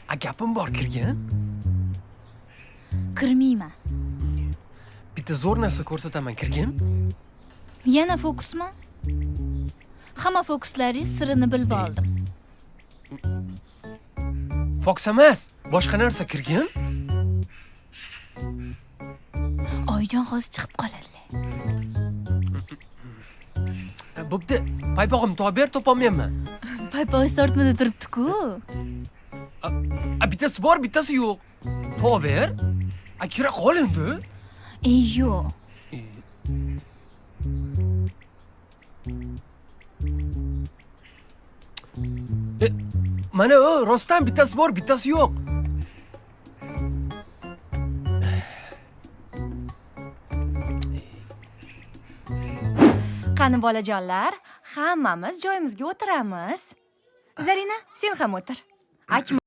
Gapim bor, kirgin. Kirmayman. Bitta zo'r narsa ko'rsataman, kirgin. Yana fokusmi? Hamma fokuslaringiz sirini bilib oldim. Foks emas, boshqa narsa, kirgin. Oyijon hozir chiqib qoladilar. Bo'pti, paypog'im tober topolmayman. Paypog'ingiz tortmada turibdi-ku. Bittasi bor, bittasi yo'q. Tober? Kira qol endi. Yo'q. Mana rostdan bittasi bor, bittasi yo'q. Qani bolajonlar, hammamiz joyimizga o'tiramiz. Zarina, sen ham o'tir. Akmal